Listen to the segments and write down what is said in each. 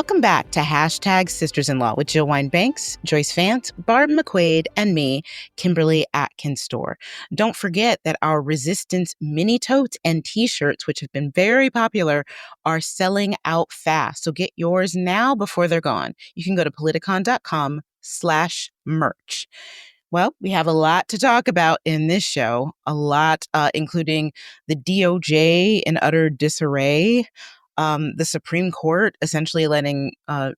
Welcome back to Hashtag Sisters-in-Law with Jill Wine-Banks, Joyce Vance, Barb McQuaid, and me, Kimberly Atkins Stohr. Don't forget that our Resistance mini totes and t-shirts, which have been very popular, are selling out fast. So get yours now before they're gone. You can go to politicon.com/merch. Well, we have a lot to talk about in this show, a lot, including the DOJ in utter disarray, the Supreme Court essentially letting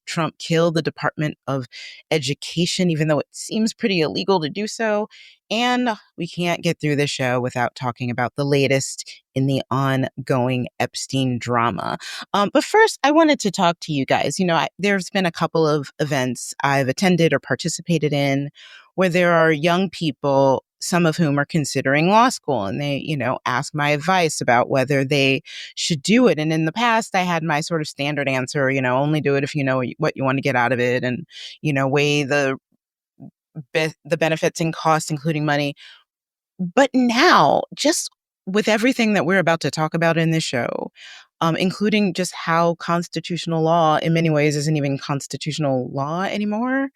Trump kill the Department of Education, even though it seems pretty illegal to do so. And we can't get through the show without talking about the latest in the ongoing Epstein drama. But first, I wanted to talk to you guys. You know, there's been a couple of events I've attended or participated in where there are young people, some of whom are considering law school, and they, ask my advice about whether they should do it. And in the past, I had my sort of standard answer, only do it if you know what you want to get out of it, and, weigh the benefits and costs, including money. But now, just with everything that we're about to talk about in this show, including just how constitutional law in many ways isn't even constitutional law anymore,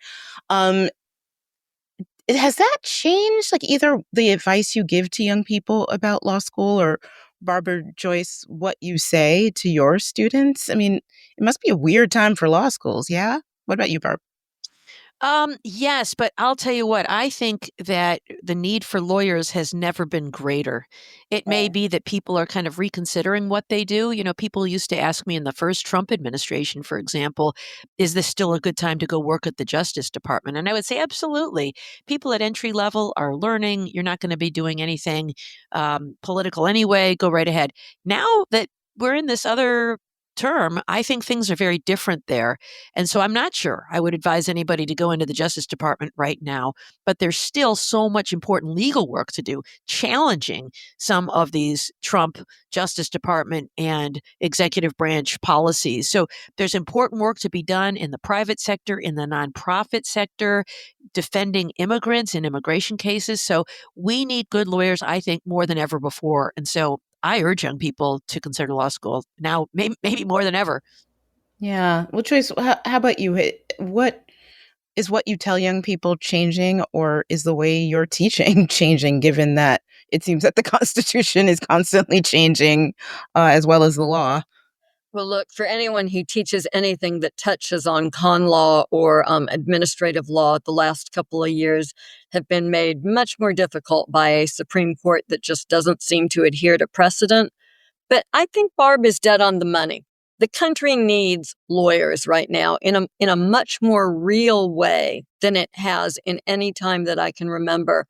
has that changed, like, either the advice you give to young people about law school, or Barbara, Joyce, what you say to your students? I mean, it must be a weird time for law schools, yeah? What about you, Barb? Yes, but I'll tell you what, I think that the need for lawyers has never been greater. It may be that people are kind of reconsidering what they do. People used to ask me in the first Trump administration, for example, is this still a good time to go work at the Justice Department? And I would say, absolutely. People at entry level are learning. You're not going to be doing anything political anyway. Go right ahead. Now that we're in this other term, I think things are very different there. And so I'm not sure I would advise anybody to go into the Justice Department right now, but there's still so much important legal work to do, challenging some of these Trump Justice Department and executive branch policies. So there's important work to be done in the private sector, in the nonprofit sector, defending immigrants in immigration cases. So we need good lawyers, I think, more than ever before. And so I urge young people to consider law school now, maybe more than ever. Yeah. Well, Joyce, how about you? What you tell young people changing, or is the way you're teaching changing, given that it seems that the Constitution is constantly changing, as well as the law? Well, look, for anyone who teaches anything that touches on con law or administrative law, the last couple of years have been made much more difficult by a Supreme Court that just doesn't seem to adhere to precedent. But I think Barb is dead on the money. The country needs lawyers right now in a much more real way than it has in any time that I can remember.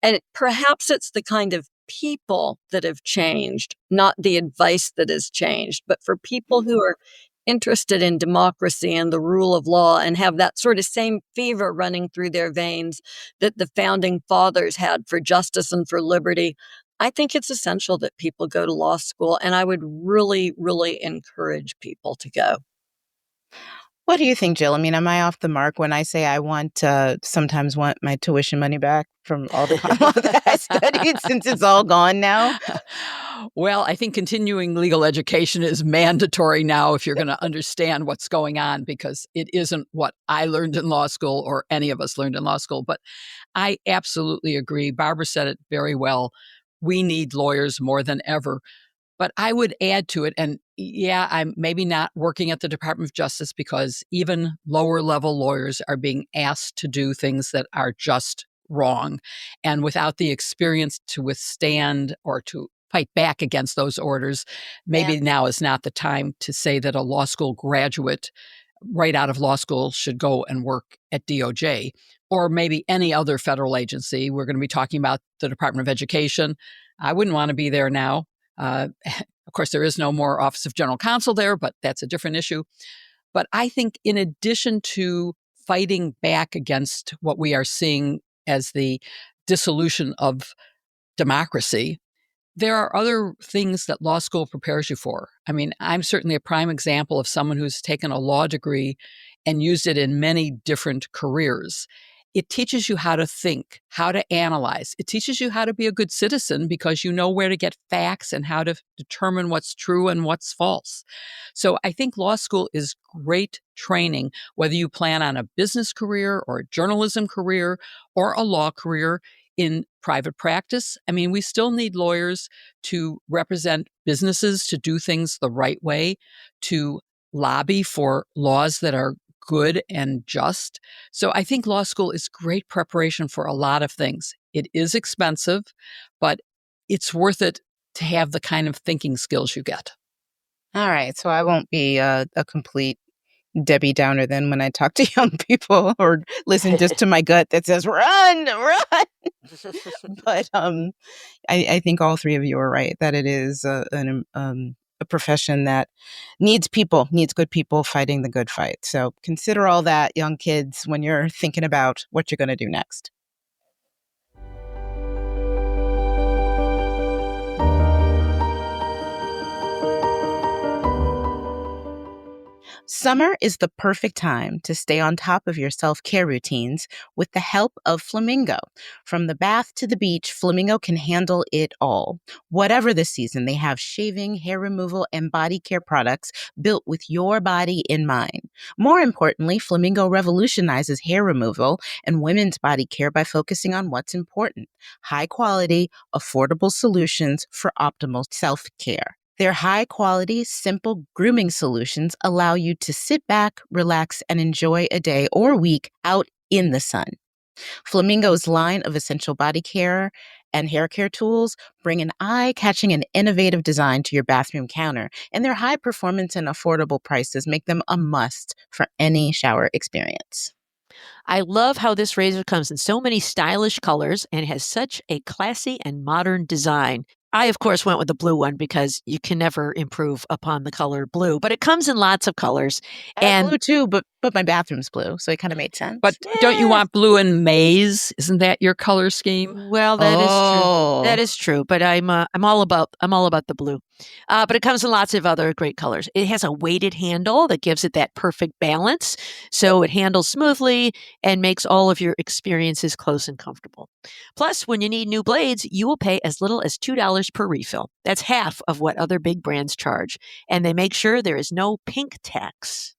And perhaps it's the kind of people that have changed, not the advice that has changed. But for people who are interested in democracy and the rule of law and have that sort of same fever running through their veins that the founding fathers had for justice and for liberty, I think it's essential that people go to law school. And I would really, really encourage people to go. What do you think, Jill? I mean, am I off the mark when I say I sometimes want my tuition money back from all the con law that I studied, since it's all gone now? Well, I think continuing legal education is mandatory now if you're going to understand what's going on, because it isn't what I learned in law school or any of us learned in law school. But I absolutely agree. Barbara said it very well. We need lawyers more than ever. But I would add to it, and yeah, I'm maybe not working at the Department of Justice, because even lower level lawyers are being asked to do things that are just wrong. And without the experience to withstand or to fight back against those orders, maybe now is not the time to say that a law school graduate right out of law school should go and work at DOJ or maybe any other federal agency. We're going to be talking about the Department of Education. I wouldn't want to be there now. Of course, there is no more Office of General Counsel there, but that's a different issue. But I think in addition to fighting back against what we are seeing as the dissolution of democracy, there are other things that law school prepares you for. I mean, I'm certainly a prime example of someone who's taken a law degree and used it in many different careers. it teaches you how to think, how to analyze. It teaches you how to be a good citizen because you know where to get facts and how to determine what's true and what's false. So I think law school is great training, whether you plan on a business career or a journalism career or a law career in private practice. I mean, we still need lawyers to represent businesses, to do things the right way, to lobby for laws that are good and just. So I think law school is great preparation for a lot of things. It is expensive, but it's worth it to have the kind of thinking skills you get. All right. So I won't be a complete Debbie Downer then when I talk to young people or listen just to my gut that says, run, run. But I think all three of you are right that it is a profession that needs people, needs good people fighting the good fight. So consider all that, young kids, when you're thinking about what you're going to do next. Summer is the perfect time to stay on top of your self-care routines with the help of Flamingo. From the bath to the beach, Flamingo can handle it all. Whatever the season, they have shaving, hair removal, and body care products built with your body in mind. More importantly, Flamingo revolutionizes hair removal and women's body care by focusing on what's important: high-quality, affordable solutions for optimal self-care. Their high-quality, simple grooming solutions allow you to sit back, relax, and enjoy a day or week out in the sun. Flamingo's line of essential body care and hair care tools bring an eye-catching and innovative design to your bathroom counter, and their high performance and affordable prices make them a must for any shower experience. I love how this razor comes in so many stylish colors and has such a classy and modern design. I, of course, went with the blue one because you can never improve upon the color blue, but it comes in lots of colors. I have And blue too, but my bathroom's blue, so it kind of made sense. But don't you want blue and maize? Isn't that your color scheme? well, that is true. That Oh. is true, but I'm all about the blue. But it comes in lots of other great colors. It has a weighted handle that gives it that perfect balance, so it handles smoothly and makes all of your experiences close and comfortable. Plus, when you need new blades, you will pay as little as $2 per refill. That's half of what other big brands charge, and they make sure there is no pink tax.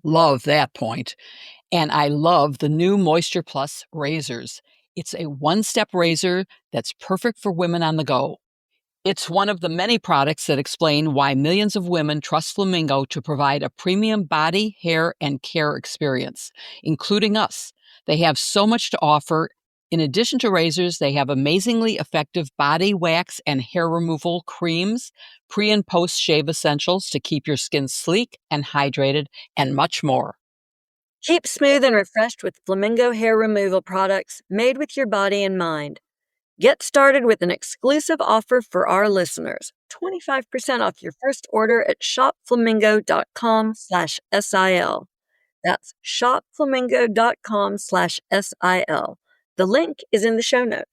Love that point. And I love the new Moisture Plus razors. It's a one-step razor that's perfect for women on the go. It's one of the many products that explain why millions of women trust Flamingo to provide a premium body, hair, and care experience, including us. They have so much to offer. In addition to razors, they have amazingly effective body wax and hair removal creams, pre- and post-shave essentials to keep your skin sleek and hydrated, and much more. Keep smooth and refreshed with Flamingo hair removal products made with your body in mind. Get started with an exclusive offer for our listeners. 25% off your first order at shopflamingo.com/SIL. That's shopflamingo.com/SIL. The link is in the show notes.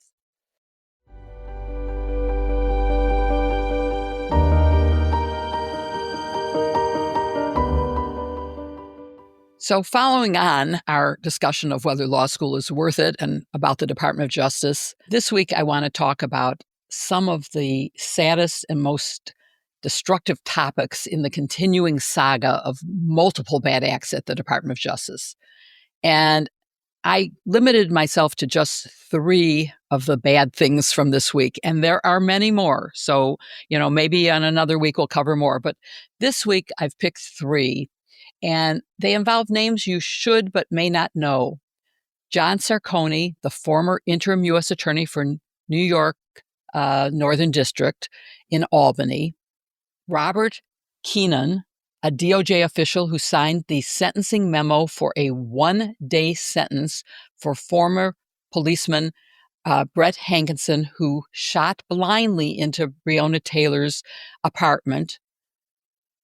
So following on our discussion of whether law school is worth it and about the Department of Justice, this week I want to talk about some of the saddest and most destructive topics in the continuing saga of multiple bad acts at the Department of Justice. And I limited myself to just 3 of the bad things from this week, and there are many more. So, maybe on another week we'll cover more. But this week I've picked 3. And they involve names you should but may not know. John Sarcone, the former interim U.S. attorney for New York Northern District in Albany. Robert Keenan, a DOJ official who signed the sentencing memo for a 1-day sentence for former policeman Brett Hankinson, who shot blindly into Breonna Taylor's apartment.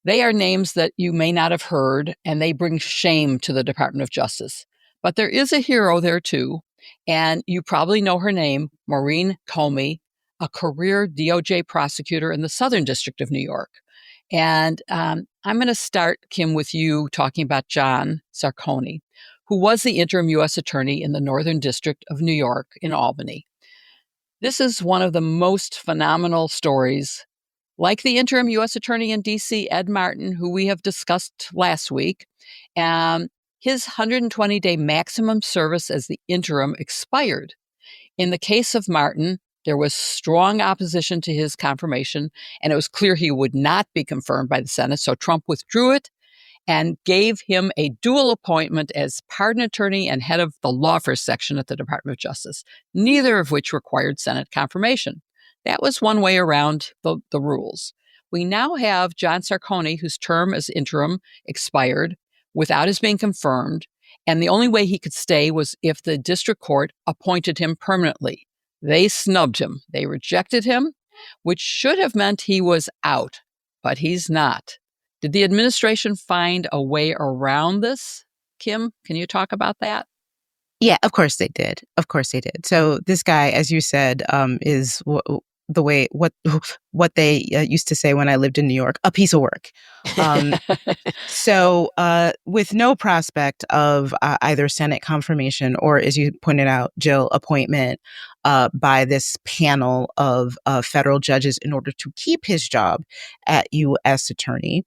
They are names that you may not have heard, and they bring shame to the Department of Justice. But there is a hero there too, and you probably know her name, Maureen Comey, a career DOJ prosecutor in the Southern District of New York. And I'm going to start, Kim, with you talking about John Sarcone, who was the interim U.S. attorney in the Northern District of New York in Albany. This is one of the most phenomenal stories. Like the interim U.S. attorney in D.C., Ed Martin, who we have discussed last week, his 120-day maximum service as the interim expired. In the case of Martin, there was strong opposition to his confirmation, and it was clear he would not be confirmed by the Senate, so Trump withdrew it and gave him a dual appointment as pardon attorney and head of the lawfare section at the Department of Justice, neither of which required Senate confirmation. That was one way around the rules. We now have John Sarcone, whose term as interim expired without his being confirmed, and the only way he could stay was if the district court appointed him permanently. They snubbed him. They rejected him, which should have meant he was out, but he's not. Did the administration find a way around this? Kim, can you talk about that? Yeah, of course they did. Of course they did. So this guy, as you said, is the way what they used to say when I lived in New York, a piece of work. So with no prospect of either Senate confirmation or, as you pointed out, Jill, appointment by this panel of federal judges in order to keep his job at U.S. attorney,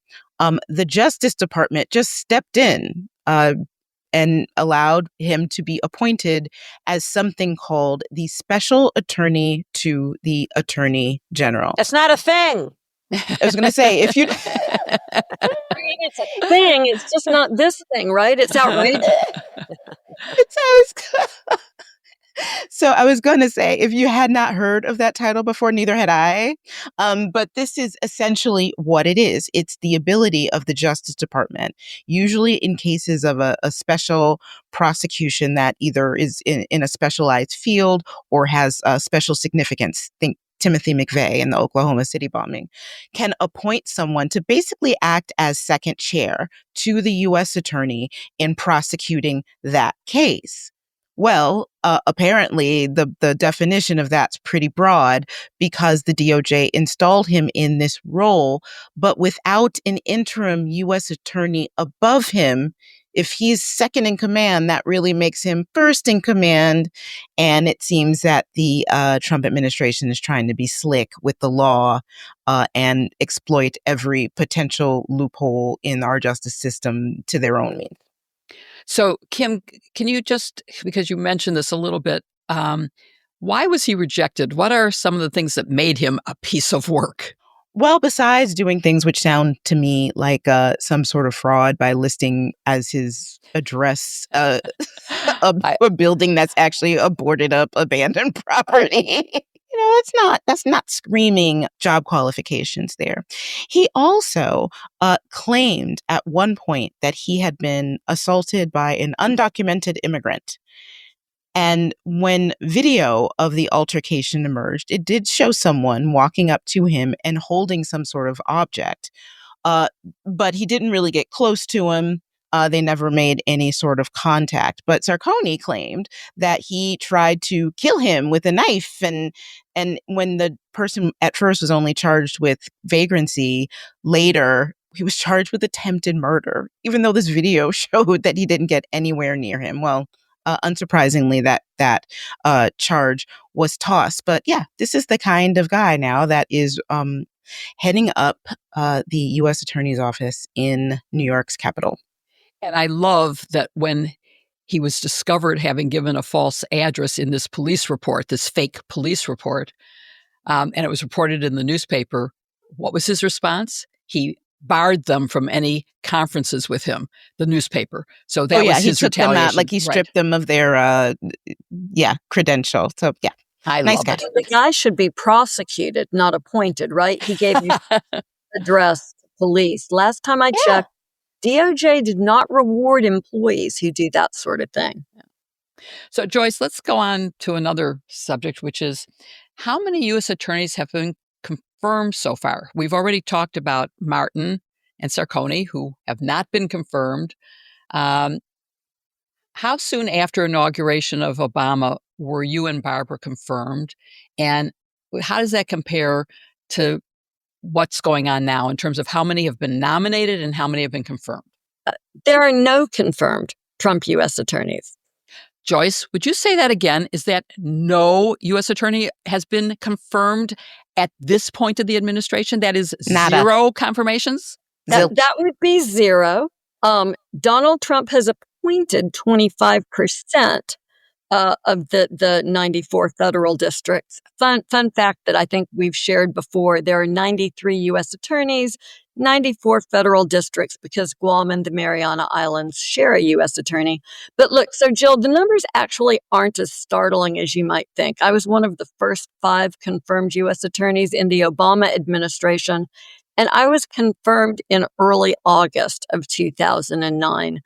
the Justice Department just stepped in and allowed him to be appointed as something called the Special Attorney to the Attorney General. That's not a thing. I was going to say, if you... It's a thing. It's just not this thing, right? It's outrageous. So I was going to say, if you had not heard of that title before, neither had I. But this is essentially what it is. It's the ability of the Justice Department, usually in cases of a special prosecution that either is in a specialized field or has special significance. Think Timothy McVeigh in the Oklahoma City bombing, can appoint someone to basically act as second chair to the U.S. attorney in prosecuting that case. Well, apparently the definition of that's pretty broad because the DOJ installed him in this role, but without an interim U.S. attorney above him. If he's second in command, that really makes him first in command. And it seems that the Trump administration is trying to be slick with the law and exploit every potential loophole in our justice system to their own means. So, Kim, can you just, because you mentioned this a little bit, why was he rejected? What are some of the things that made him a piece of work? Well, besides doing things which sound to me like some sort of fraud by listing as his address a building that's actually a boarded up, abandoned property. That's not screaming job qualifications there. He also claimed at one point that he had been assaulted by an undocumented immigrant. And when video of the altercation emerged, it did show someone walking up to him and holding some sort of object. But he didn't really get close to him. They never made any sort of contact. But Sarcone claimed that he tried to kill him with a knife. And when the person at first was only charged with vagrancy, later he was charged with attempted murder, even though this video showed that he didn't get anywhere near him. Well, unsurprisingly, that charge was tossed. But yeah, this is the kind of guy now that is heading up the U.S. Attorney's Office in New York's Capitol. And I love that when he was discovered having given a false address in this police report, this fake police report, and it was reported in the newspaper, what was his response? He barred them from any conferences with him, the newspaper. So that was his retaliation. He took them out, like he stripped them of their, credential. So yeah, nice guy. The guy should be prosecuted, not appointed, right? He gave you address to police. Last time I checked, DOJ did not reward employees who do that sort of thing. So Joyce, let's go on to another subject, which is how many U.S. attorneys have been confirmed so far? We've already talked about Martin and Sarcone, who have not been confirmed. How soon after inauguration of Obama were you and Barbara confirmed? And how does that compare to what's going on now in terms of how many have been nominated and how many have been confirmed? There are no confirmed. Trump U.S. attorneys. Joyce, would you say that again? Is that no U.S. attorney has been confirmed at this point of the administration? That is Nada. zero confirmations? That would be zero. Donald Trump has appointed 25% of the 94 federal districts. Fun fact that I think we've shared before, there are 93 U.S. attorneys, 94 federal districts, because Guam and the Mariana Islands share a U.S. attorney. But look, so Jill, the numbers actually aren't as startling as you might think. I was one of the first 5 confirmed U.S. attorneys in the Obama administration, and I was confirmed in early August of 2009.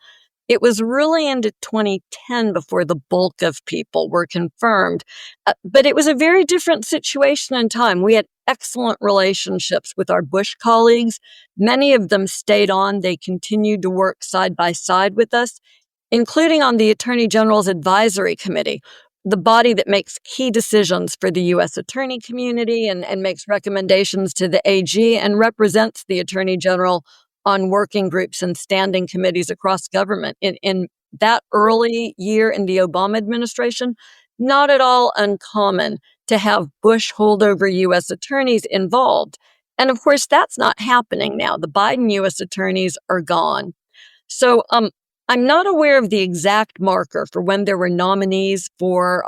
It was really into 2010 before the bulk of people were confirmed. But it was a very different situation and time. We had excellent relationships with our Bush colleagues. Many of them stayed on. They continued to work side by side with us, including on the Attorney General's Advisory Committee, the body that makes key decisions for the U.S. attorney community and makes recommendations to the AG and represents the Attorney General on working groups and standing committees across government. In that early year in the Obama administration, not at all uncommon to have Bush holdover U.S. attorneys involved. And of course, that's not happening now. The Biden U.S. attorneys are gone. So I'm not aware of the exact marker for when there were nominees for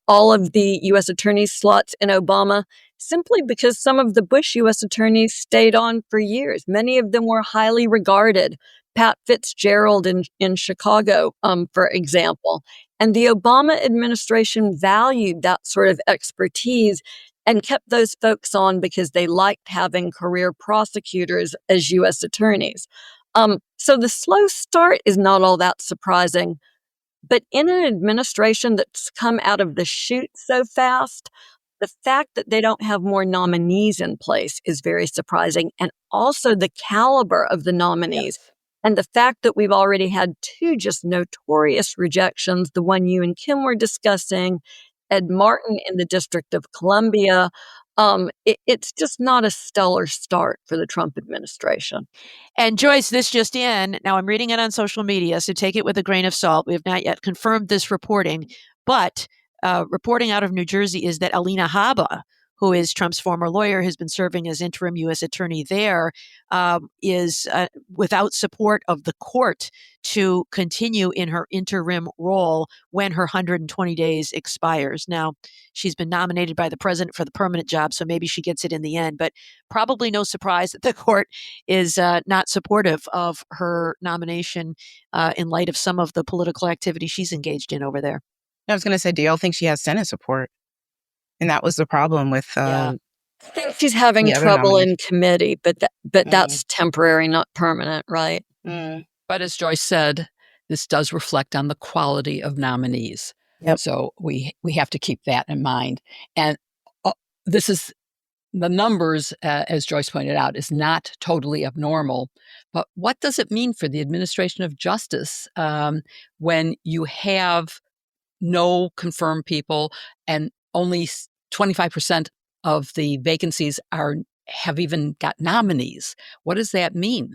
all of the U.S. attorneys slots in Obama, simply because some of the Bush U.S. attorneys stayed on for years. Many of them were highly regarded. Pat Fitzgerald in Chicago, for example. And the Obama administration valued that sort of expertise and kept those folks on because they liked having career prosecutors as U.S. attorneys. So the slow start is not all that surprising. But in an administration that's come out of the chute so fast, the fact that they don't have more nominees in place is very surprising. And also the caliber of the nominees. Yes. And the fact that we've already had 2 just notorious rejections, the one you and Kim were discussing, Ed Martin in the District of Columbia. It's just not a stellar start for the Trump administration. And Joyce, this just in. Now I'm reading it on social media, so take it with a grain of salt. We have not yet confirmed this reporting, but reporting out of New Jersey is that Alina Habba, who is Trump's former lawyer, has been serving as interim U.S. attorney there, is without support of the court to continue in her interim role when her 120 days expires. Now, she's been nominated by the president for the permanent job, so maybe she gets it in the end, but probably no surprise that the court is not supportive of her nomination in light of some of the political activity she's engaged in over there. I was going to say, do y'all think she has Senate support? And that was the problem with I think she's having trouble in committee, but that's temporary, not permanent, right? But as Joyce said, this does reflect on the quality of nominees. Yep. So we have to keep that in mind. And this is the numbers, as Joyce pointed out, is not totally abnormal. But what does it mean for the administration of justice when you have no confirmed people and only 25% of the vacancies have even got nominees? What does that mean?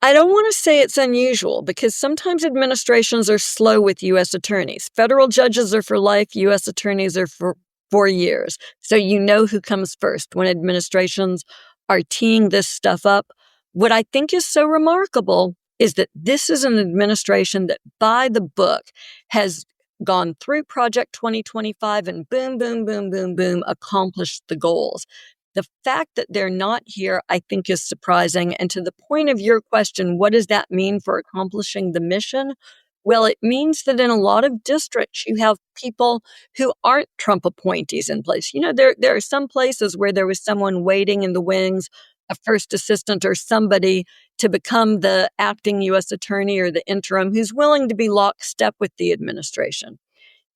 I don't want to say it's unusual, because sometimes administrations are slow with U.S. attorneys. Federal judges are for life. U.S. attorneys are for 4 years. So you know who comes first when administrations are teeing this stuff up. What I think is so remarkable is that this is an administration that, by the book, has gone through Project 2025 and boom, boom, boom, boom, boom, accomplished the goals. The fact that they're not here, I think, is surprising. And to the point of your question, what does that mean for accomplishing the mission? Well, it means that in a lot of districts, you have people who aren't Trump appointees in place. You know, there are some places where there was someone waiting in the wings, a first assistant or somebody to become the acting U.S. attorney or the interim, who's willing to be lockstep with the administration.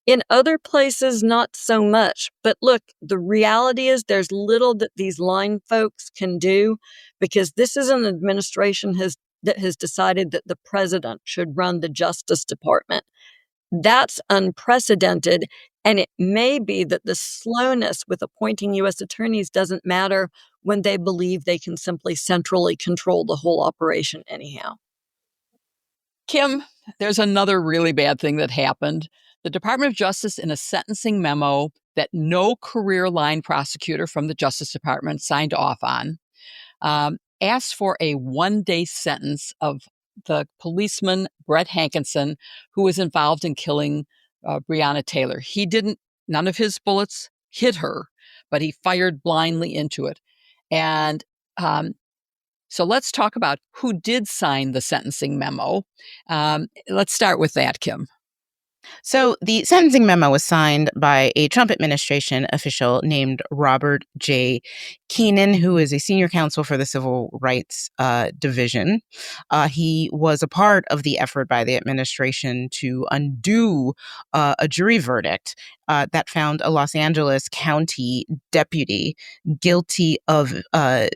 In other places, not so much. But look, the reality is there's little that these line folks can do, because this is an administration that has decided that the president should run the Justice Department. That's unprecedented. And it may be that the slowness with appointing U.S. attorneys doesn't matter when they believe they can simply centrally control the whole operation anyhow. Kim, there's another really bad thing that happened. The Department of Justice, in a sentencing memo that no career line prosecutor from the Justice Department signed off on, asked for a 1-day sentence of the policeman, Brett Hankinson, who was involved in killing Breonna Taylor. None of his bullets hit her, but he fired blindly into it. And so let's talk about who did sign the sentencing memo. Let's start with that, Kim. So the sentencing memo was signed by a Trump administration official named Robert J. Keenan, who is a senior counsel for the Civil Rights Division. He was a part of the effort by the administration to undo a jury verdict that found a Los Angeles County deputy guilty of a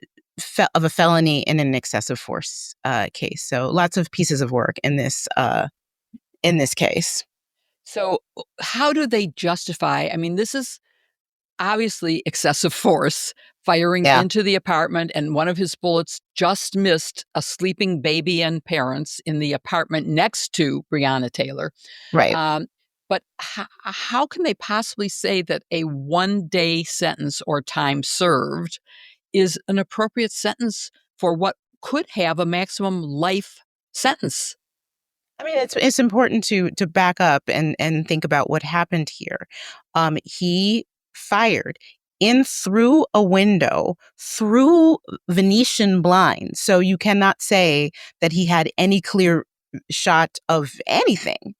felony in an excessive force case. So lots of pieces of work in this case. So how do they justify? I mean, this is obviously excessive force, firing into the apartment, and one of his bullets just missed a sleeping baby and parents in the apartment next to Breonna Taylor. Right. But how can they possibly say that a 1-day sentence or time served is an appropriate sentence for what could have a maximum life sentence? I mean, it's important to back up and think about what happened here. He fired in through a window, through Venetian blinds. So you cannot say that he had any clear shot of anything.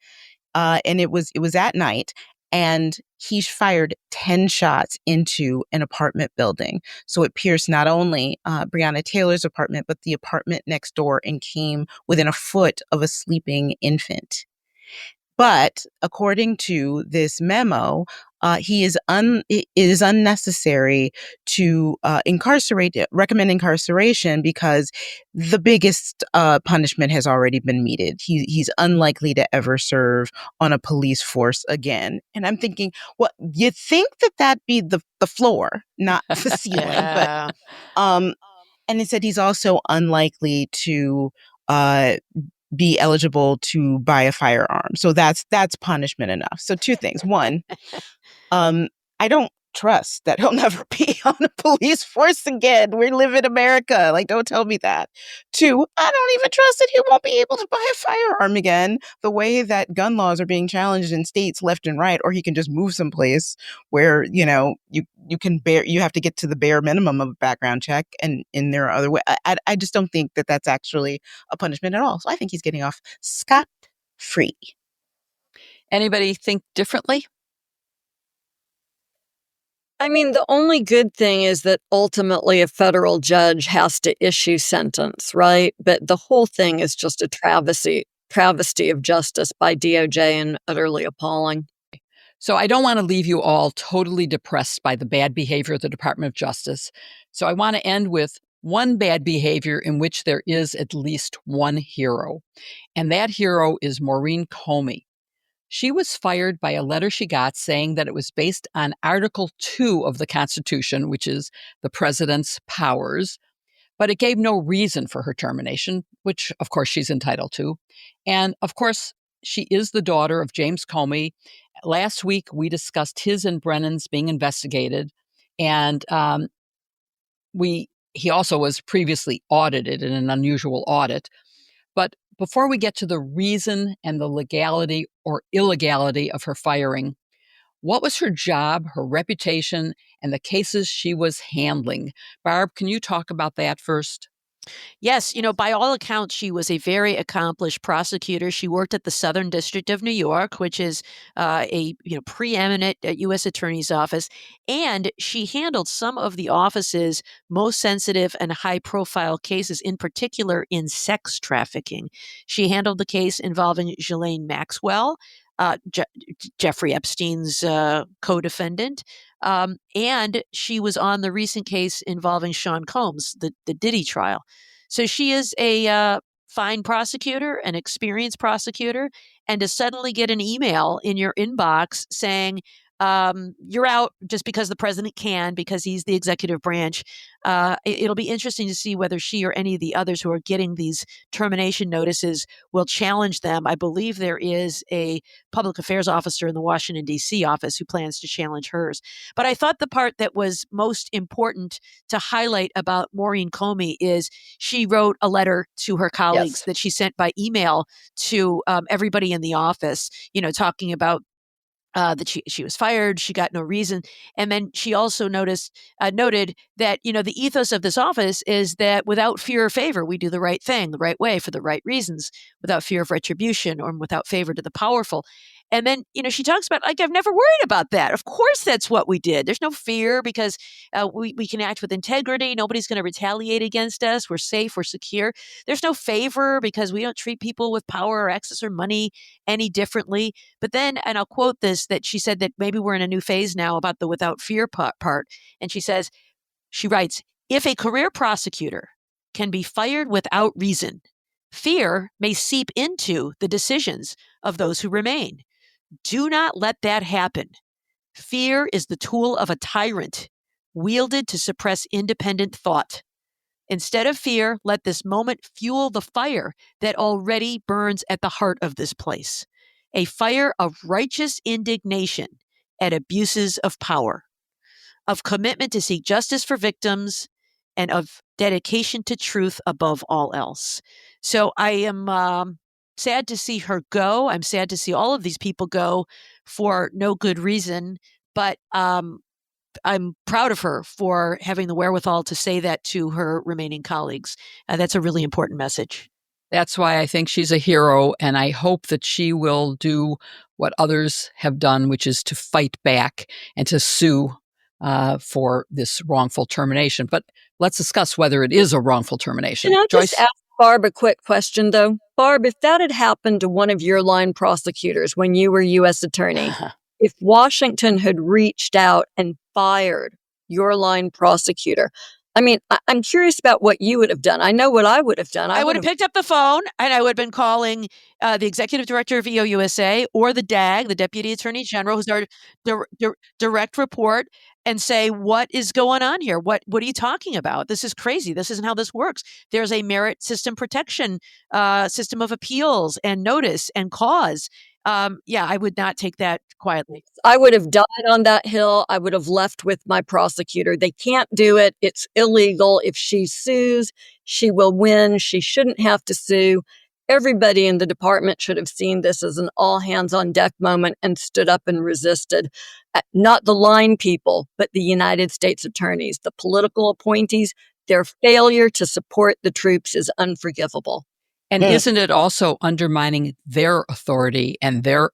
And it was at night, and he fired 10 shots into an apartment building. So it pierced not only Breonna Taylor's apartment, but the apartment next door, and came within a foot of a sleeping infant. But according to this memo, it is unnecessary to recommend incarceration because the biggest punishment has already been meted. He's unlikely to ever serve on a police force again. And I'm thinking, well, you'd think that'd be the floor, not the ceiling. Yeah. But and it said he's also unlikely to be eligible to buy a firearm. So that's punishment enough. So two things. One, I don't trust that he'll never be on a police force again. We live in America. Like, don't tell me that. Two, I don't even trust that he won't be able to buy a firearm again the way that gun laws are being challenged in states left and right, or he can just move someplace where, you have to get to the bare minimum of a background check, and there are other ways. I just don't think that that's actually a punishment at all. So I think he's getting off scot-free. Anybody think differently? I mean, the only good thing is that ultimately a federal judge has to issue sentence, right? But the whole thing is just a travesty of justice by DOJ and utterly appalling. So I don't want to leave you all totally depressed by the bad behavior of the Department of Justice. So I want to end with one bad behavior in which there is at least one hero. And that hero is Maureen Comey. She was fired by a letter she got saying that it was based on Article 2 of the Constitution, which is the president's powers, but it gave no reason for her termination, which of course she's entitled to. And of course, she is the daughter of James Comey. Last week, we discussed his and Brennan's being investigated, and he also was previously audited in an unusual audit. But before we get to the reason and the legality or illegality of her firing, what was her job, her reputation, and the cases she was handling? Barb, can you talk about that first? Yes, by all accounts, she was a very accomplished prosecutor. She worked at the Southern District of New York, which is a preeminent U.S. Attorney's office, and she handled some of the office's most sensitive and high-profile cases, in particular in sex trafficking. She handled the case involving Ghislaine Maxwell, Jeffrey Epstein's co-defendant, and she was on the recent case involving Sean Combs, the Diddy trial. So she is a fine prosecutor, an experienced prosecutor, and to suddenly get an email in your inbox saying, you're out just because the president can, because he's the executive branch. It'll be interesting to see whether she or any of the others who are getting these termination notices will challenge them. I believe there is a public affairs officer in the Washington, D.C. office who plans to challenge hers. But I thought the part that was most important to highlight about Maureen Comey is she wrote a letter to her colleagues that she sent by email to everybody in the office, talking about that she was fired, she got no reason. And then she also noted that, the ethos of this office is that without fear or favor, we do the right thing, the right way, for the right reasons, without fear of retribution or without favor to the powerful. And then, she talks about, I've never worried about that. Of course, that's what we did. There's no fear because we can act with integrity. Nobody's going to retaliate against us. We're safe. We're secure. There's no favor because we don't treat people with power or access or money any differently. But then, and I'll quote this, that she said that maybe we're in a new phase now about the without fear part. And she writes, if a career prosecutor can be fired without reason, fear may seep into the decisions of those who remain. Do not let that happen. Fear is the tool of a tyrant, wielded to suppress independent thought. Instead of fear, let this moment fuel the fire that already burns at the heart of this place, a fire of righteous indignation at abuses of power, of commitment to seek justice for victims, and of dedication to truth above all else. So I am sad to see her go. I'm sad to see all of these people go for no good reason, but I'm proud of her for having the wherewithal to say that to her remaining colleagues. That's a really important message. That's why I think she's a hero, and I hope that she will do what others have done, which is to fight back and to sue for this wrongful termination. But let's discuss whether it is a wrongful termination. Can I Joyce? just ask Barb a quick question, though? Barb, if that had happened to one of your line prosecutors when you were U.S. attorney, if Washington had reached out and fired your line prosecutor, I'm curious about what you would have done. I know what I would have done. I would have picked up the phone and I would have been calling the executive director of EOUSA or the DAG, the Deputy Attorney General, who's our direct report, and say, what is going on here? What are you talking about? This is crazy. This isn't how this works. There's a merit system protection system of appeals and notice and cause. I would not take that quietly. I would have died on that hill. I would have left with my prosecutor. They can't do it. It's illegal. If she sues, she will win. She shouldn't have to sue. Everybody in the department should have seen this as an all hands on deck moment and stood up and resisted. Not the line people, but the United States attorneys, the political appointees. Their failure to support the troops is unforgivable. And isn't it also undermining their authority and their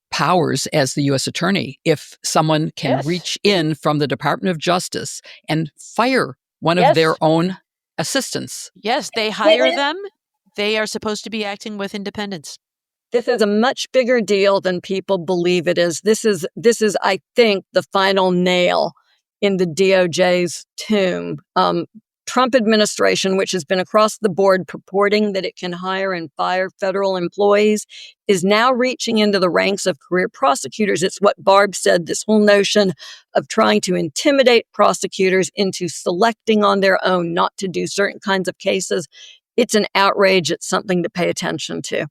powers as the U.S. attorney if someone can reach in from the Department of Justice and fire one of their own assistants? Yes, they hire them. They are supposed to be acting with independence. This is a much bigger deal than people believe it is. This is, I think, the final nail in the DOJ's tomb. Trump administration, which has been across the board purporting that it can hire and fire federal employees, is now reaching into the ranks of career prosecutors. It's what Barb said, this whole notion of trying to intimidate prosecutors into selecting on their own not to do certain kinds of cases. It's an outrage. It's something to pay attention to.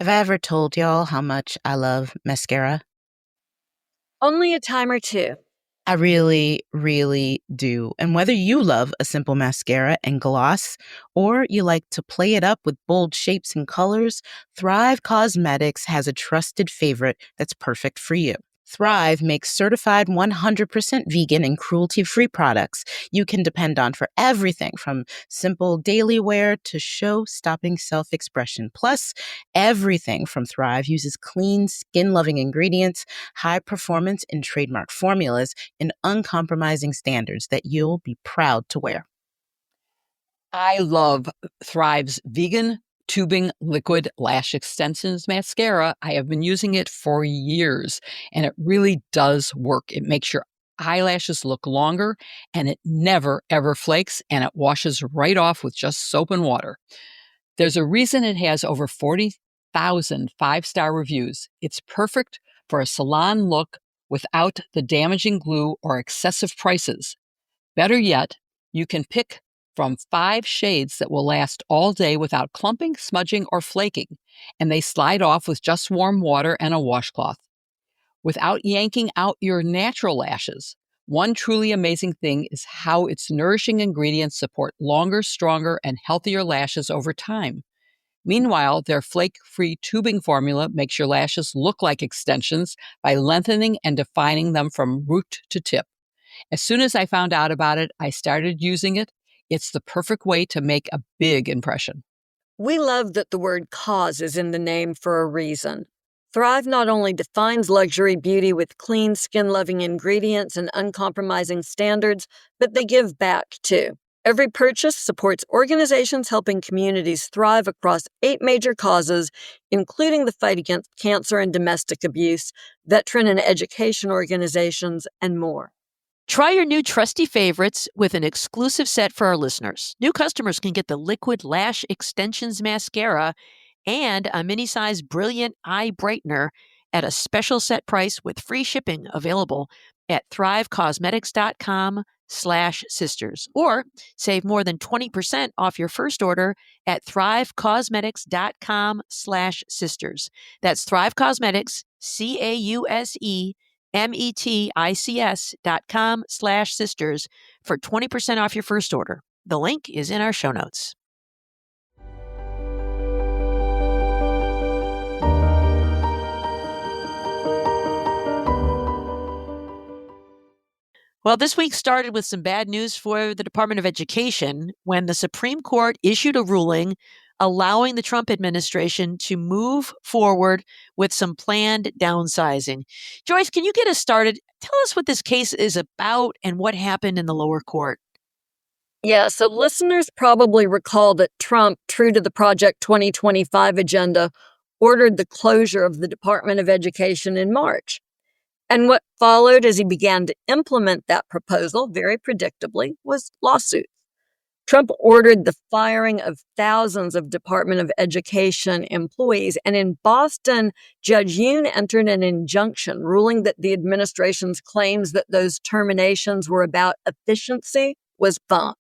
Have I ever told y'all how much I love mascara? Only a time or two. I really, really do. And whether you love a simple mascara and gloss, or you like to play it up with bold shapes and colors, Thrive Causemetics has a trusted favorite that's perfect for you. Thrive makes certified 100% vegan and cruelty-free products you can depend on for everything from simple daily wear to show-stopping self-expression. Plus, everything from Thrive uses clean, skin-loving ingredients, high performance and trademark formulas, and uncompromising standards that you'll be proud to wear. I love Thrive's vegan tubing liquid lash extensions mascara. I have been using it for years, and it really does work. It makes your eyelashes look longer, and it never, ever flakes, and it washes right off with just soap and water. There's a reason it has over 40,000 five-star reviews. It's perfect for a salon look without the damaging glue or excessive prices. Better yet, you can pick from 5 shades that will last all day without clumping, smudging, or flaking, and they slide off with just warm water and a washcloth. Without yanking out your natural lashes, one truly amazing thing is how its nourishing ingredients support longer, stronger, and healthier lashes over time. Meanwhile, their flake-free tubing formula makes your lashes look like extensions by lengthening and defining them from root to tip. As soon as I found out about it, I started using it. It's the perfect way to make a big impression. We love that the word cause is in the name for a reason. Thrive not only defines luxury beauty with clean, skin-loving ingredients and uncompromising standards, but they give back too. Every purchase supports organizations helping communities thrive across 8 major causes, including the fight against cancer and domestic abuse, veteran and education organizations, and more. Try your new trusty favorites with an exclusive set for our listeners. New customers can get the Liquid Lash Extensions Mascara and a mini-size Brilliant Eye Brightener at a special set price with free shipping available at thrivecausemetics.com/sisters, or save more than 20% off your first order at thrivecausemetics.com/sisters. That's Thrive Causemetics, CAUSEMETICS.com/sisters for 20% off your first order. The link is in our show notes. Well, this week started with some bad news for the Department of Education when the Supreme Court issued a ruling allowing the Trump administration to move forward with some planned downsizing. Joyce, can you get us started? Tell us what this case is about and what happened in the lower court. Yeah, so listeners probably recall that Trump, true to the Project 2025 agenda, ordered the closure of the Department of Education in March. And what followed as he began to implement that proposal, very predictably, was lawsuits. Trump ordered the firing of thousands of Department of Education employees. And in Boston, Judge Yoon entered an injunction ruling that the administration's claims that those terminations were about efficiency was bunk.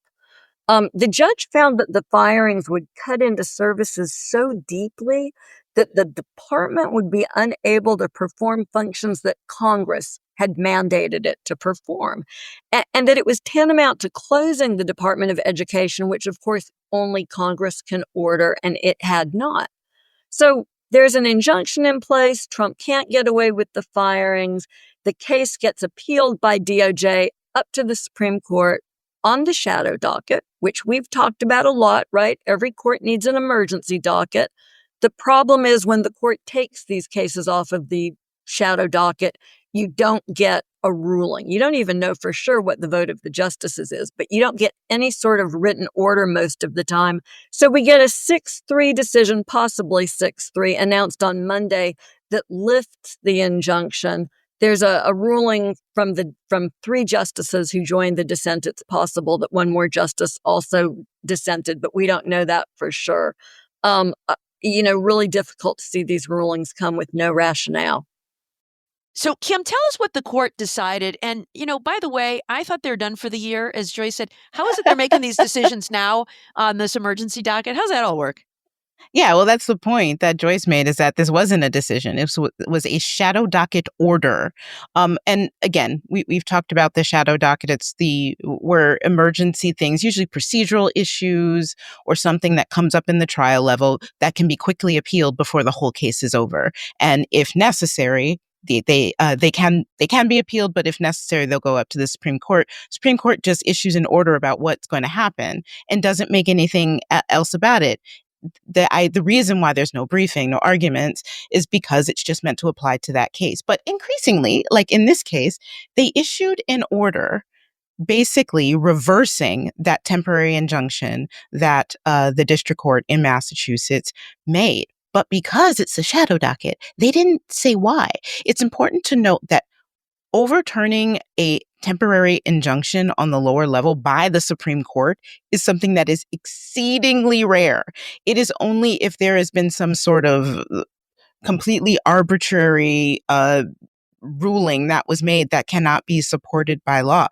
The judge found that the firings would cut into services so deeply that the department would be unable to perform functions that Congress had mandated it to perform, and that it was tantamount to closing the Department of Education, which of course only Congress can order, and it had not. So there's an injunction in place. Trump can't get away with the firings. The case gets appealed by DOJ up to the Supreme Court on the shadow docket, which we've talked about a lot, right? Every court needs an emergency docket. The problem is when the court takes these cases off of the shadow docket, you don't get a ruling. You don't even know for sure what the vote of the justices is, but you don't get any sort of written order most of the time. So we get a 6-3 decision, possibly 6-3, announced on Monday that lifts the injunction. There's a ruling from 3 justices who joined the dissent. It's possible that one more justice also dissented, but we don't know that for sure. Really difficult to see these rulings come with no rationale. So, Kim, tell us what the court decided. And, by the way, I thought they're done for the year, as Joyce said. How is it they're making these decisions now on this emergency docket? How's that all work? Yeah, well, that's the point that Joyce made, is that this wasn't a decision. It was a shadow docket order. And again, we've talked about the shadow docket. It's where emergency things, usually procedural issues or something that comes up in the trial level, that can be quickly appealed before the whole case is over. And if necessary, they can be appealed, but if necessary, they'll go up to the Supreme Court. Supreme Court just issues an order about what's going to happen and doesn't make anything else about it. The reason why there's no briefing, no arguments, is because it's just meant to apply to that case. But increasingly, like in this case, they issued an order basically reversing that temporary injunction that the district court in Massachusetts made. But because it's a shadow docket, they didn't say why. It's important to note that overturning a temporary injunction on the lower level by the Supreme Court is something that is exceedingly rare. It is only if there has been some sort of completely arbitrary ruling that was made that cannot be supported by law.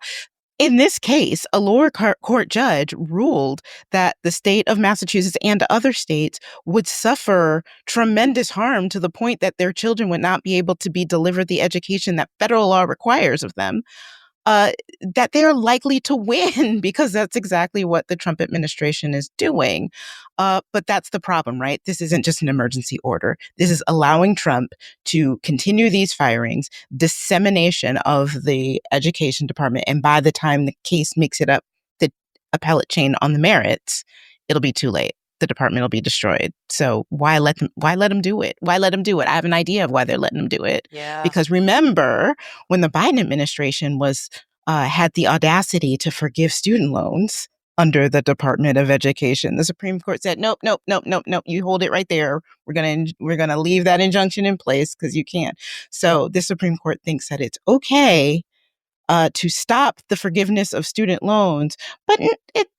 In this case, a lower court judge ruled that the state of Massachusetts and other states would suffer tremendous harm to the point that their children would not be able to be delivered the education that federal law requires of them. That they're likely to win because that's exactly what the Trump administration is doing. But that's the problem, right? This isn't just an emergency order. This is allowing Trump to continue these firings, dissemination of the education department. And by the time the case makes it up the appellate chain on the merits, it'll be too late. The department will be destroyed. So why let them do it? Why let them do it? I have an idea of why they're letting them do it. Yeah. Because remember when the Biden administration had the audacity to forgive student loans under the Department of Education, the Supreme Court said, nope, nope, nope, nope, nope. You hold it right there. We're gonna leave that injunction in place because you can't. So the Supreme Court thinks that it's okay to stop the forgiveness of student loans, but it's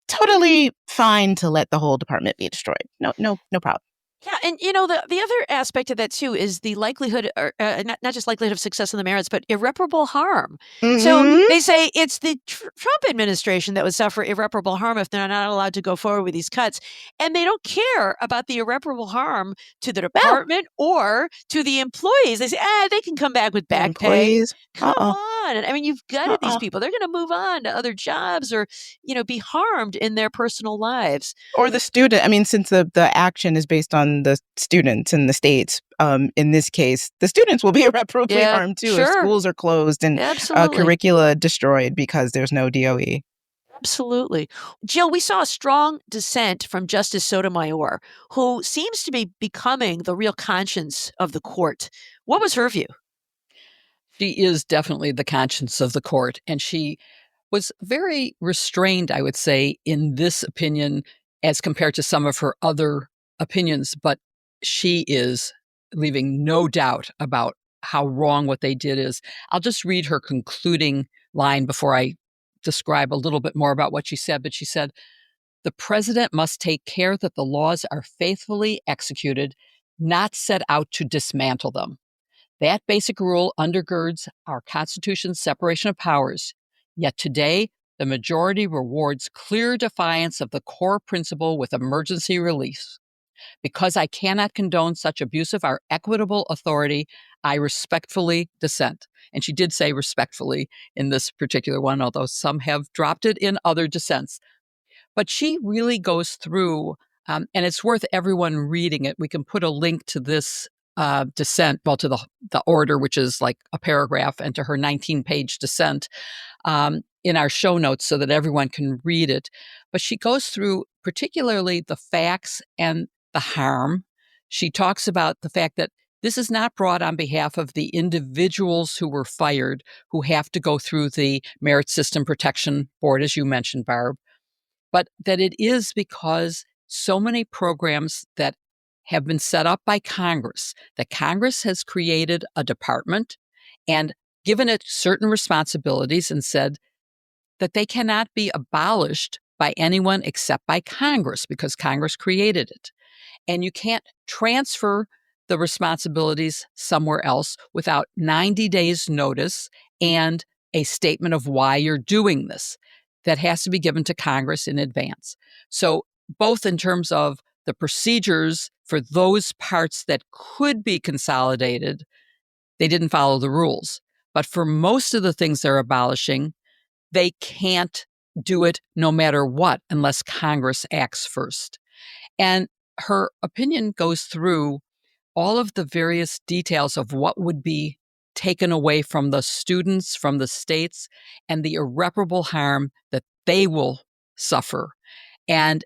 totally fine to let the whole department be destroyed. No problem. Yeah, and the other aspect of that too is the likelihood, or not just likelihood of success in the merits, but irreparable harm. So they say it's the Trump administration that would suffer irreparable harm if they're not allowed to go forward with these cuts, and they don't care about the irreparable harm to the department or to the employees. They say, they can come back with back pay. Come on, I mean, you've gutted these people. They're going to move on to other jobs or be harmed in their personal lives. Or the student. I mean, since the action is based on the students in the states, in this case, the students will be irreparably harmed too if schools are closed and curricula destroyed because there's no DOE. Absolutely. Jill, we saw a strong dissent from Justice Sotomayor, who seems to be becoming the real conscience of the court. What was her view? She is definitely the conscience of the court, and she was very restrained, I would say, in this opinion as compared to some of her other opinions, but she is leaving no doubt about how wrong what they did is. I'll just read her concluding line before I describe a little bit more about what she said, but she said, "The president must take care that the laws are faithfully executed, not set out to dismantle them. That basic rule undergirds our Constitution's separation of powers. Yet today, the majority rewards clear defiance of the core principle with emergency release. Because I cannot condone such abuse of our equitable authority, I respectfully dissent." And she did say respectfully in this particular one, although some have dropped it in other dissents. But she really goes through, and it's worth everyone reading it. We can put a link to this dissent, well, to the order, which is like a paragraph, and to her 19-page dissent in our show notes so that everyone can read it. But she goes through particularly the facts and the harm. She talks about the fact that this is not brought on behalf of the individuals who were fired, who have to go through the Merit System Protection Board, as you mentioned, Barb, but that it is because so many programs that have been set up by Congress, that Congress has created a department and given it certain responsibilities and said that they cannot be abolished by anyone except by Congress because Congress created it. And you can't transfer the responsibilities somewhere else without 90 days notice and a statement of why you're doing this. That has to be given to Congress in advance. So both in terms of the procedures for those parts that could be consolidated, they didn't follow the rules. But for most of the things they're abolishing, they can't do it no matter what unless Congress acts first. And her opinion goes through all of the various details of what would be taken away from the students, from the states, and the irreparable harm that they will suffer, and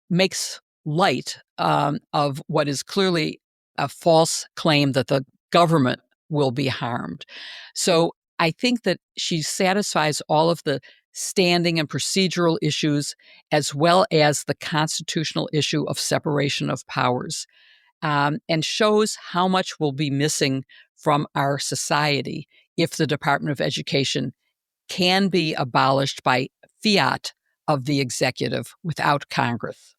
makes light of what is clearly a false claim that the government will be harmed. So I think that she satisfies all of the standing and procedural issues as well as the constitutional issue of separation of powers, and shows how much will be missing from our society if the Department of Education can be abolished by fiat of the executive without Congress.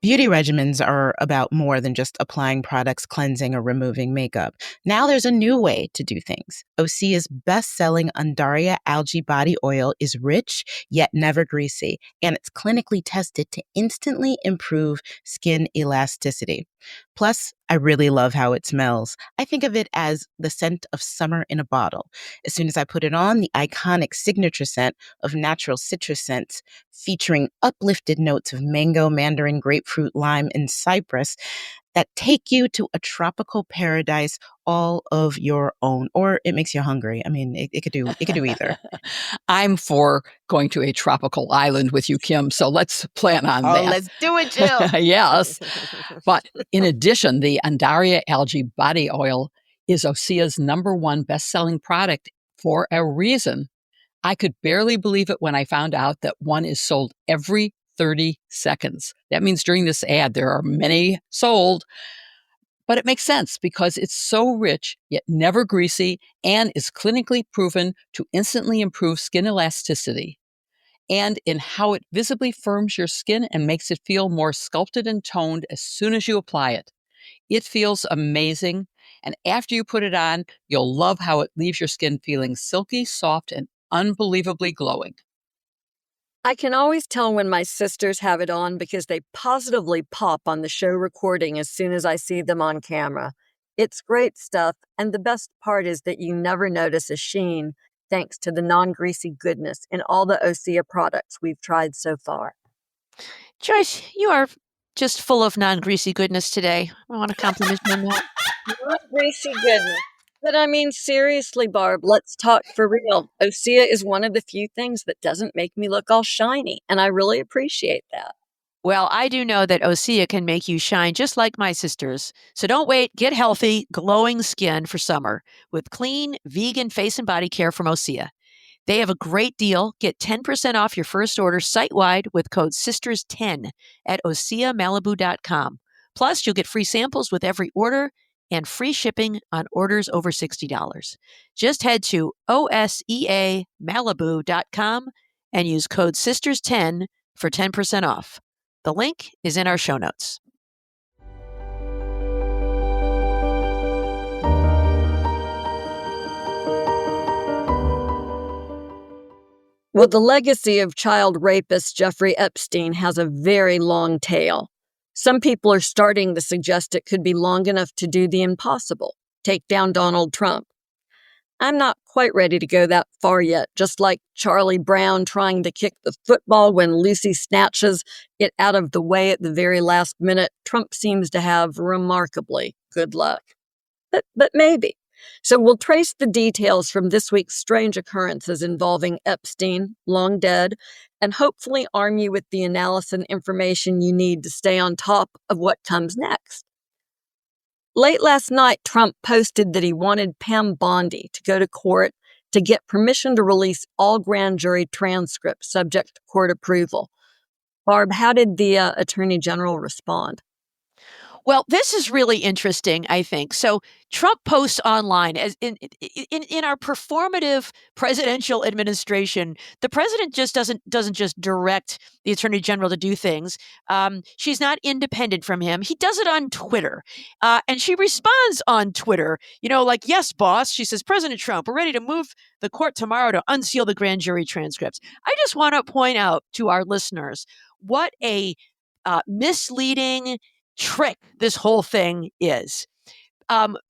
Beauty regimens are about more than just applying products, cleansing, or removing makeup. Now there's a new way to do things. Osea's best-selling Undaria Algae Body Oil is rich, yet never greasy, and it's clinically tested to instantly improve skin elasticity. Plus, I really love how it smells. I think of it as the scent of summer in a bottle. As soon as I put it on, the iconic signature scent of natural citrus scents featuring uplifted notes of mango, mandarin, grapefruit, lime, and cypress that take you to a tropical paradise all of your own. Or it makes you hungry. I mean, it could do either. I'm for going to a tropical island with you, Kim, so let's plan on that. Let's do it, Jill. Yes. But in addition, the Undaria Algae Body Oil is Osea's #1 best-selling product for a reason. I could barely believe it when I found out that one is sold every 30 seconds. That means during this ad, there are many sold, but it makes sense because it's so rich, yet never greasy, and is clinically proven to instantly improve skin elasticity and in how it visibly firms your skin and makes it feel more sculpted and toned as soon as you apply it. It feels amazing, and after you put it on, you'll love how it leaves your skin feeling silky, soft, and unbelievably glowing. I can always tell when my sisters have it on because they positively pop on the show recording as soon as I see them on camera. It's great stuff, and the best part is that you never notice a sheen thanks to the non-greasy goodness in all the Osea products we've tried so far. Joyce, you are just full of non-greasy goodness today. I want to compliment you on that. Non-greasy goodness. But I mean, seriously, Barb, let's talk for real. Osea is one of the few things that doesn't make me look all shiny, and I really appreciate that. Well, I do know that Osea can make you shine just like my sisters. So don't wait. Get healthy, glowing skin for summer with clean, vegan face and body care from Osea. They have a great deal. Get 10% off your first order site-wide with code SISTERS10 at OseaMalibu.com. Plus, you'll get free samples with every order and free shipping on orders over $60. Just head to OSEAMalibu.com and use code SISTERS10 for 10% off. The link is in our show notes. Well, the legacy of child rapist Jeffrey Epstein has a very long tail. Some people are starting to suggest it could be long enough to do the impossible, take down Donald Trump. I'm not quite ready to go that far yet, just like Charlie Brown trying to kick the football when Lucy snatches it out of the way at the very last minute. Trump seems to have remarkably good luck. But maybe. So we'll trace the details from this week's strange occurrences involving Epstein, long dead, and hopefully arm you with the analysis and information you need to stay on top of what comes next. Late last night, Trump posted that he wanted Pam Bondi to go to court to get permission to release all grand jury transcripts subject to court approval. Barb, how did the Attorney General respond? Well, this is really interesting, I think. So Trump posts online as in our performative presidential administration, the president just doesn't just direct the attorney general to do things. She's not independent from him. He does it on Twitter, and she responds on Twitter. Like, yes, boss. She says, President Trump, we're ready to move the court tomorrow to unseal the grand jury transcripts. I just want to point out to our listeners what a misleading trick this whole thing is.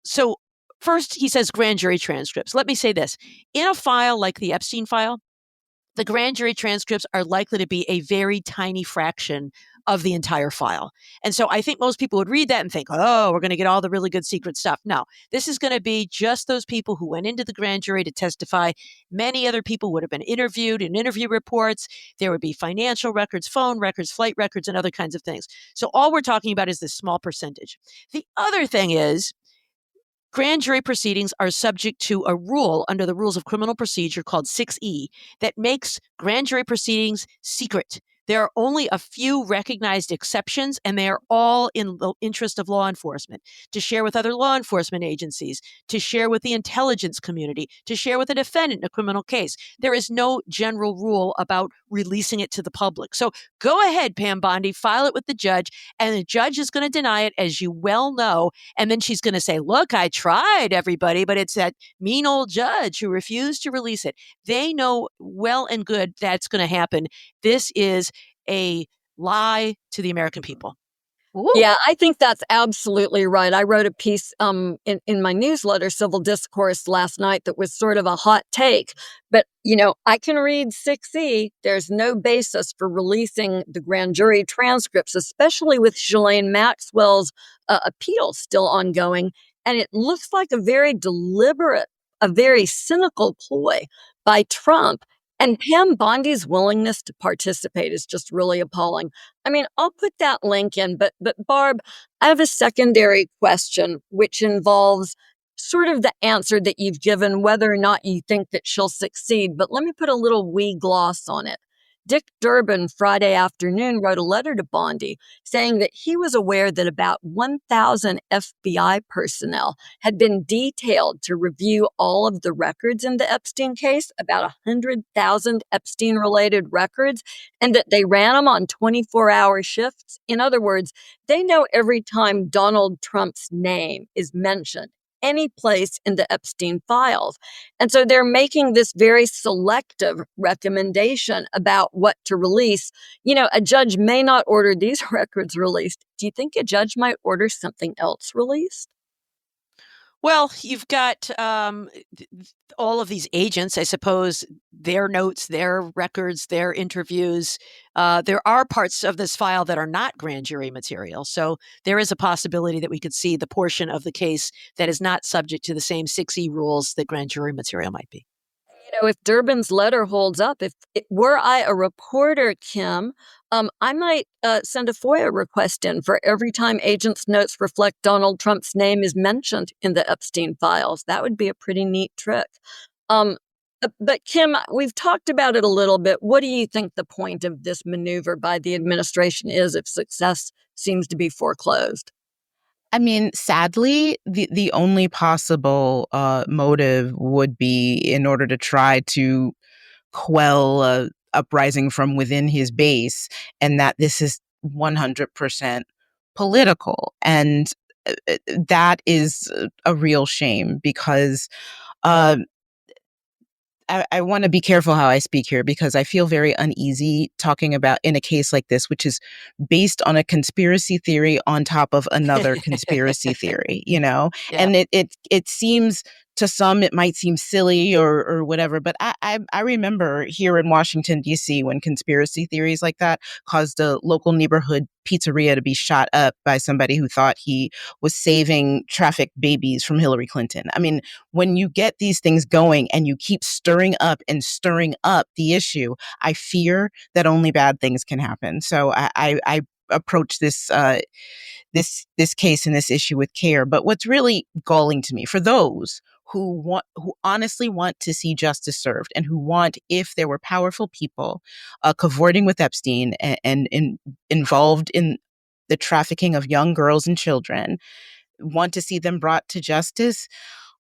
So first he says grand jury transcripts. Let me say this. In a file like the Epstein file, the grand jury transcripts are likely to be a very tiny fraction of the entire file. And so I think most people would read that and think, oh, we're going to get all the really good secret stuff. No, this is going to be just those people who went into the grand jury to testify. Many other people would have been interviewed in interview reports. There would be financial records, phone records, flight records, and other kinds of things. So all we're talking about is this small percentage. The other thing is, grand jury proceedings are subject to a rule under the rules of criminal procedure called 6E that makes grand jury proceedings secret. There are only a few recognized exceptions, and they are all in the interest of law enforcement, to share with other law enforcement agencies, to share with the intelligence community, to share with a defendant in a criminal case. There is no general rule about releasing it to the public. So go ahead, Pam Bondi, file it with the judge, and the judge is going to deny it, as you well know. And then she's going to say, look, I tried, everybody, but it's that mean old judge who refused to release it. They know well and good that's going to happen. This is a lie to the American people. Ooh. Yeah, I think that's absolutely right. I wrote a piece in my newsletter, Civil Discourse, last night that was sort of a hot take. But, I can read 6E. There's no basis for releasing the grand jury transcripts, especially with Ghislaine Maxwell's appeal still ongoing. And it looks like a very deliberate, a very cynical ploy by Trump. And Pam Bondi's willingness to participate is just really appalling. I mean, I'll put that link in, but Barb, I have a secondary question, which involves sort of the answer that you've given, whether or not you think that she'll succeed. But let me put a little wee gloss on it. Dick Durbin, Friday afternoon, wrote a letter to Bondi saying that he was aware that about 1,000 FBI personnel had been detailed to review all of the records in the Epstein case, about 100,000 Epstein-related records, and that they ran them on 24-hour shifts. In other words, they know every time Donald Trump's name is mentioned any place in the Epstein files. And so they're making this very selective recommendation about what to release. A judge may not order these records released. Do you think a judge might order something else released? Well, you've got all of these agents, I suppose, their notes, their records, their interviews. There are parts of this file that are not grand jury material. So there is a possibility that we could see the portion of the case that is not subject to the same 6E rules that grand jury material might be. If Durbin's letter holds up, were I a reporter, Kim, I might send a FOIA request in for every time agents' notes reflect Donald Trump's name is mentioned in the Epstein files. That would be a pretty neat trick. But Kim, we've talked about it a little bit. What do you think the point of this maneuver by the administration is if success seems to be foreclosed? I mean, sadly, the only possible motive would be in order to try to quell a uprising from within his base, and that this is 100% political. And that is a real shame because uh, I want to be careful how I speak here because I feel very uneasy talking about in a case like this, which is based on a conspiracy theory on top of another conspiracy theory, Yeah. and it seems to some it might seem silly or whatever, but I remember here in Washington D.C. when conspiracy theories like that caused a local neighborhood pizzeria to be shot up by somebody who thought he was saving trafficked babies from Hillary Clinton. I mean, when you get these things going and you keep stirring up the issue, I fear that only bad things can happen. So I approach this case and this issue with care. But what's really galling to me for those who honestly want to see justice served and who want, if there were powerful people cavorting with Epstein and involved in the trafficking of young girls and children, want to see them brought to justice.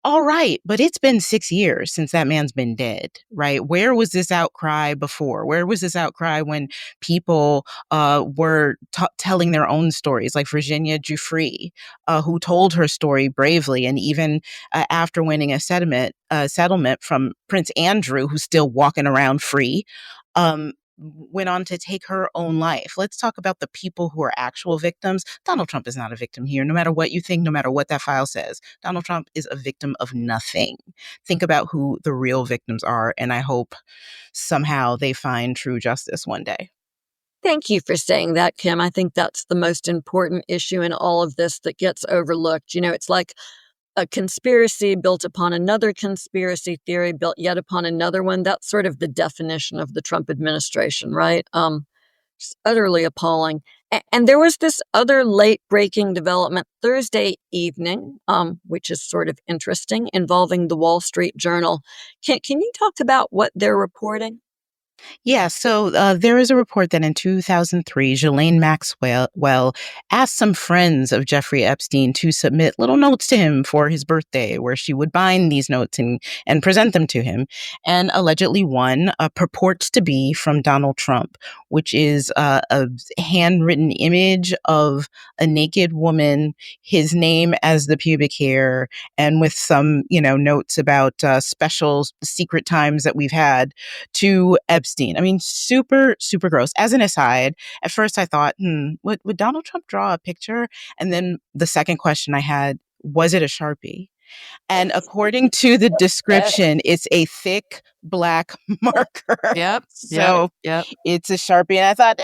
All right, but it's been 6 years since that man's been dead, right? Where was this outcry before? Where was this outcry when people were telling their own stories, like Virginia Giuffre, who told her story bravely, and even after winning a settlement from Prince Andrew, who's still walking around free, went on to take her own life. Let's talk about the people who are actual victims. Donald Trump is not a victim here, no matter what you think, no matter what that file says. Donald Trump is a victim of nothing. Think about who the real victims are, and I hope somehow they find true justice one day. Thank you for saying that, Kim. I think that's the most important issue in all of this that gets overlooked. It's like a conspiracy built upon another conspiracy theory, built yet upon another one. That's sort of the definition of the Trump administration, right? Just utterly appalling. And there was this other late breaking development Thursday evening, which is sort of interesting, involving the Wall Street Journal. Can you talk about what they're reporting? Yeah, so there is a report that in 2003, Ghislaine Maxwell asked some friends of Jeffrey Epstein to submit little notes to him for his birthday, where she would bind these notes and present them to him. And allegedly one purports to be from Donald Trump, which is a handwritten image of a naked woman, his name as the pubic hair, and with some, notes about special secret times that we've had to Epstein. I mean, super, super gross. As an aside, at first I thought, would Donald Trump draw a picture? And then the second question I had, was it a Sharpie? And according to the description, it's a thick black marker. Yep. So Yep. it's a Sharpie. And I thought,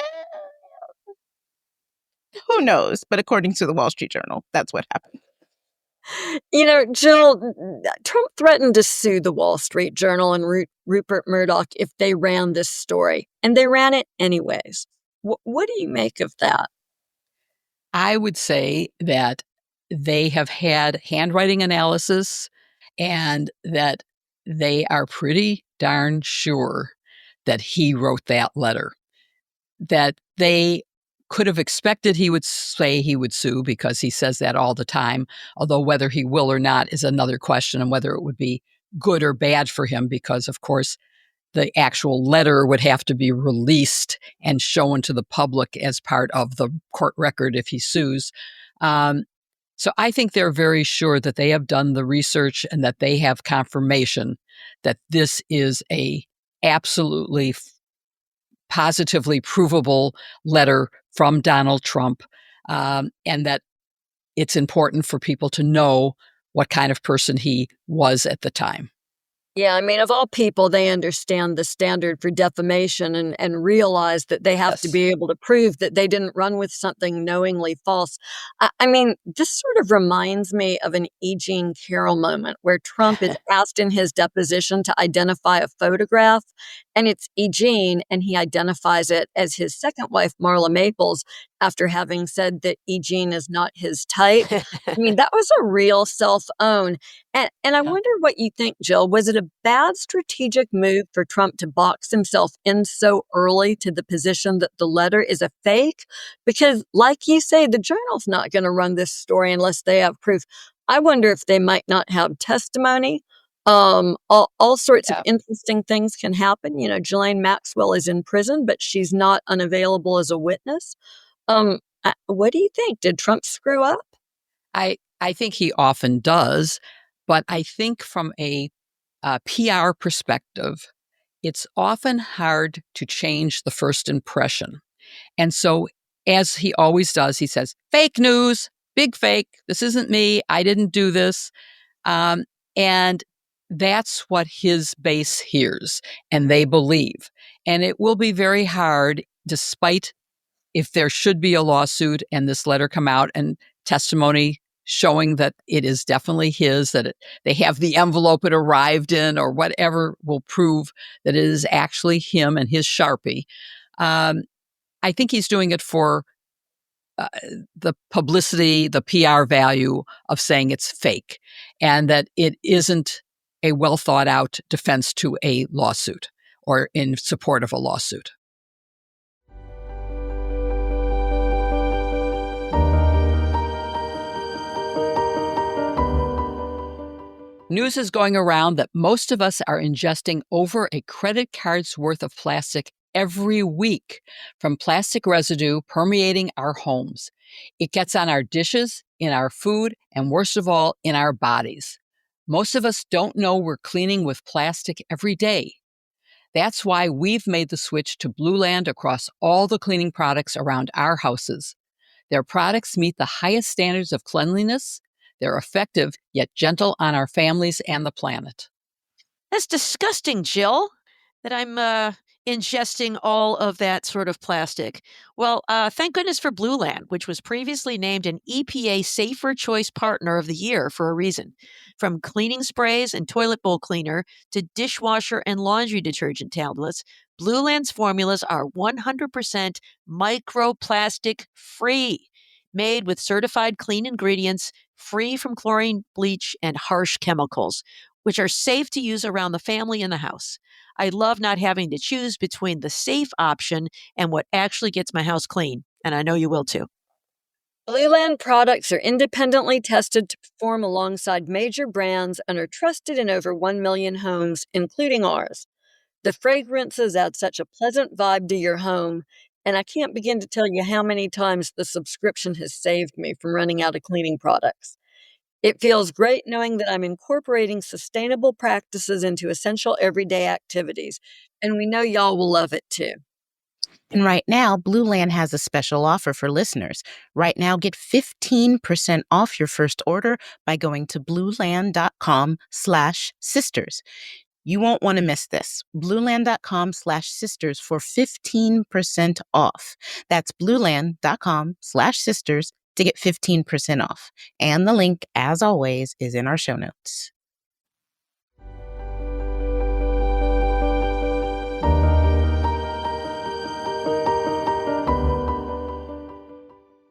who knows? But according to the Wall Street Journal, that's what happened. Jill, Trump threatened to sue the Wall Street Journal and Rupert Murdoch if they ran this story, and they ran it anyways. What do you make of that? I would say that they have had handwriting analysis and that they are pretty darn sure that he wrote that letter. That they could have expected he would say he would sue because he says that all the time, although whether he will or not is another question, and whether it would be good or bad for him because, of course, the actual letter would have to be released and shown to the public as part of the court record if he sues. So I think they're very sure that they have done the research and that they have confirmation that this is a absolutely positively provable letter from Donald Trump, and that it's important for people to know what kind of person he was at the time. Yeah, I mean, of all people, they understand the standard for defamation and realize that they have to be able to prove that they didn't run with something knowingly false. I mean, this sort of reminds me of an E. Jean Carroll moment where Trump is asked in his deposition to identify a photograph, and it's E. Jean, and he identifies it as his second wife, Marla Maples, after having said that E. Jean is not his type. I mean, that was a real self-own. And I wonder what you think, Jill. Was it a bad strategic move for Trump to box himself in so early to the position that the letter is a fake? Because, like you say, the Journal's not going to run this story unless they have proof. I wonder if they might not have testimony. All sorts of interesting things can happen. Ghislaine Maxwell is in prison, but she's not unavailable as a witness. What do you think? Did Trump screw up? I think he often does. But I think from a PR perspective, it's often hard to change the first impression. And so, as he always does, he says, fake news, big fake. This isn't me. I didn't do this. And that's what his base hears and they believe. And it will be very hard, despite if there should be a lawsuit and this letter come out and testimony showing that it is definitely his, that they have the envelope it arrived in or whatever will prove that it is actually him and his Sharpie. I think he's doing it for the publicity, the PR value of saying it's fake and that it isn't a well thought out defense to a lawsuit or in support of a lawsuit. News is going around that most of us are ingesting over a credit card's worth of plastic every week from plastic residue permeating our homes. It gets on our dishes, in our food, and worst of all, in our bodies. Most of us don't know we're cleaning with plastic every day. That's why we've made the switch to Blueland across all the cleaning products around our houses. Their products meet the highest standards of cleanliness. They're effective, yet gentle on our families and the planet. That's disgusting, Jill, that I'm ingesting all of that sort of plastic. Well, thank goodness for Blueland, which was previously named an EPA Safer Choice Partner of the Year for a reason. From cleaning sprays and toilet bowl cleaner to dishwasher and laundry detergent tablets, Blueland's formulas are 100% microplastic free, made with certified clean ingredients, free from chlorine, bleach, and harsh chemicals, which are safe to use around the family and the house. I love not having to choose between the safe option and what actually gets my house clean. And I know you will too. Blueland products are independently tested to perform alongside major brands and are trusted in over 1 million homes, including ours. The fragrances add such a pleasant vibe to your home, and I can't begin to tell you how many times the subscription has saved me from running out of cleaning products. It feels great knowing that I'm incorporating sustainable practices into essential everyday activities, and we know y'all will love it too. And right now, Blueland has a special offer for listeners. Right now, get 15% off your first order by going to blueland.com/sisters. You won't want to miss this. Blueland.com/sisters for 15% off. That's blueland.com/sisters to get 15% off. And the link, as always, is in our show notes.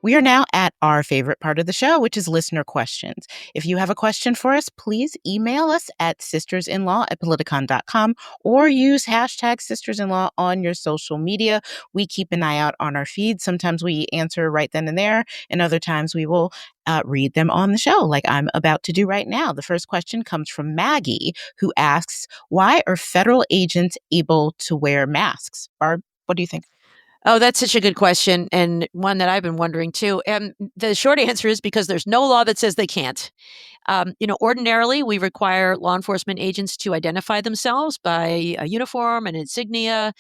We are now at our favorite part of the show, which is listener questions. If you have a question for us, please email us at sistersinlaw@politicon.com or use hashtag sistersinlaw on your social media. We keep an eye out on our feed. Sometimes we answer right then and there, and other times we will read them on the show, like I'm about to do right now. The first question comes from Maggie, who asks, why are federal agents able to wear masks? Barb, what do you think? Oh, that's such a good question, and one that I've been wondering too. And the short answer is because there's no law that says they can't. Ordinarily, we require law enforcement agents to identify themselves by a uniform, an insignia,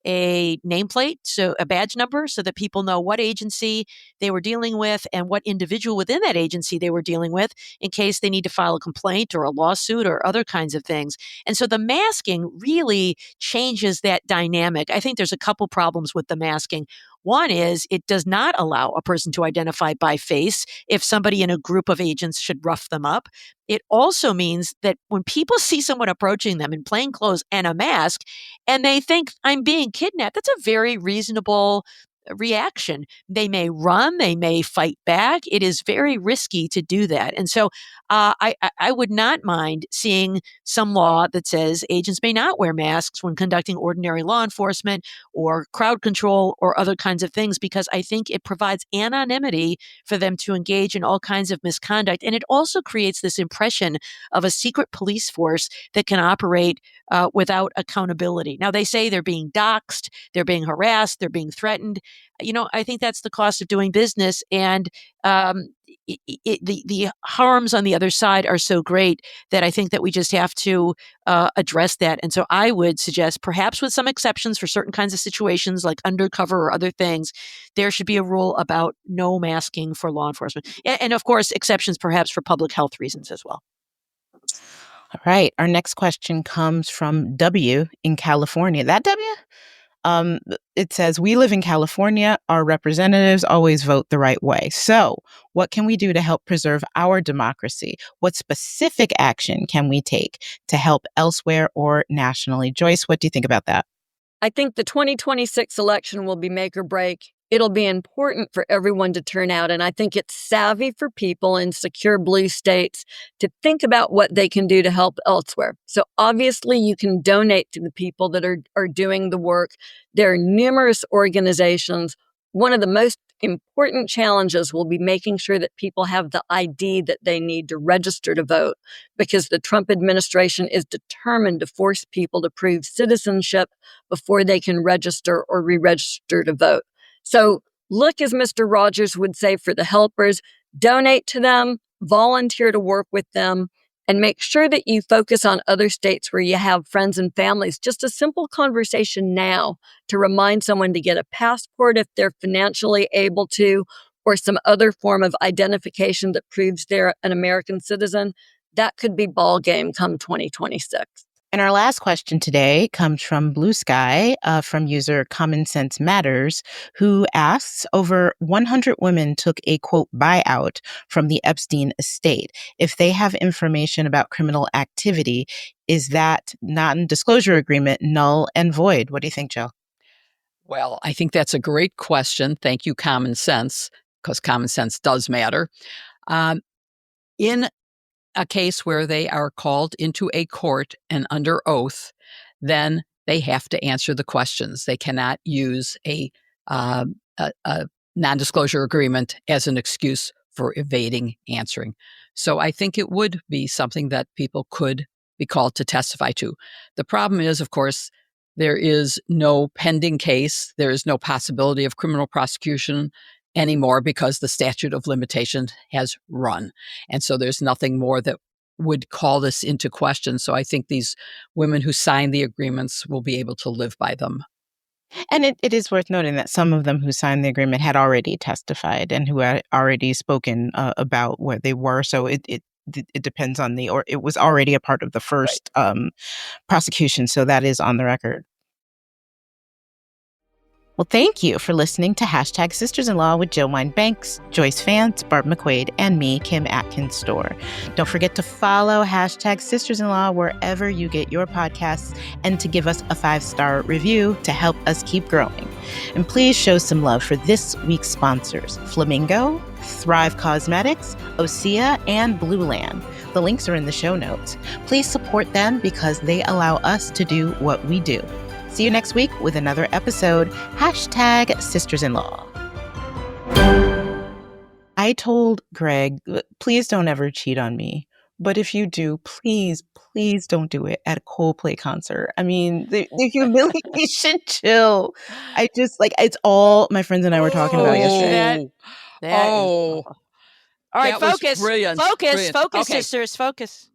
a nameplate, so a badge number, so that people know what agency they were dealing with and what individual within that agency they were dealing with in case they need to file a complaint or a lawsuit or other kinds of things. And so the masking really changes that dynamic. I think there's a couple problems with the masking. One is it does not allow a person to identify by face if somebody in a group of agents should rough them up. It also means that when people see someone approaching them in plain clothes and a mask, and they think I'm being kidnapped, that's a very reasonable reaction. They may run, they may fight back. It is very risky to do that. And so I would not mind seeing some law that says agents may not wear masks when conducting ordinary law enforcement or crowd control or other kinds of things, because I think it provides anonymity for them to engage in all kinds of misconduct. And it also creates this impression of a secret police force that can operate without accountability. Now, they say they're being doxxed, they're being harassed, they're being threatened. I think that's the cost of doing business. And the harms on the other side are so great that I think that we just have to address that. And so I would suggest, perhaps with some exceptions for certain kinds of situations like undercover or other things, there should be a rule about no masking for law enforcement. And of course, exceptions perhaps for public health reasons as well. All right. Our next question comes from W in California. That W? It says, we live in California. Our representatives always vote the right way. So what can we do to help preserve our democracy? What specific action can we take to help elsewhere or nationally? Joyce, what do you think about that? I think the 2026 election will be make or break. It'll be important for everyone to turn out. And I think it's savvy for people in secure blue states to think about what they can do to help elsewhere. So obviously you can donate to the people that are doing the work. There are numerous organizations. One of the most important challenges will be making sure that people have the ID that they need to register to vote, because the Trump administration is determined to force people to prove citizenship before they can register or re-register to vote. So look, as Mr. Rogers would say, for the helpers, donate to them, volunteer to work with them, and make sure that you focus on other states where you have friends and families. Just a simple conversation now to remind someone to get a passport if they're financially able to, or some other form of identification that proves they're an American citizen. That could be ball game come 2026. And our last question today comes from Blue Sky, from user Common Sense Matters, who asks, over 100 women took a, quote, buyout from the Epstein estate. If they have information about criminal activity, is that non-disclosure agreement null and void? What do you think, Jill? Well, I think that's a great question. Thank you, Common Sense, because common sense does matter. In a case where they are called into a court and under oath, then they have to answer the questions. They cannot use a non-disclosure agreement as an excuse for evading answering. So I think it would be something that people could be called to testify to. The problem is, of course, there is no pending case. There is no possibility of criminal prosecution anymore because the statute of limitations has run. And so there's nothing more that would call this into question. So I think these women who signed the agreements will be able to live by them. And it is worth noting that some of them who signed the agreement had already testified and who had already spoken about where they were. So it depends on or it was already a part of the first prosecution. So that is on the record. Well, thank you for listening to Hashtag Sisters-in-Law with Jill Wine-Banks, Joyce Vance, Barb McQuaid, and me, Kim Atkins Stohr. Don't forget to follow Hashtag Sisters-in-Law wherever you get your podcasts and to give us a 5-star review to help us keep growing. And please show some love for this week's sponsors, Flamingo, Thrive Causemetics, Osea, and Blueland. The links are in the show notes. Please support them because they allow us to do what we do. See you next week with another episode. Hashtag Sisters-in-Law. I told Greg, please don't ever cheat on me. But if you do, please don't do it at a Coldplay concert. I mean, the humiliation chill. I just, it's all my friends and I were talking about yesterday. All right, that was focus. brilliant. Focus, Brilliant. focus, Okay. sisters, focus.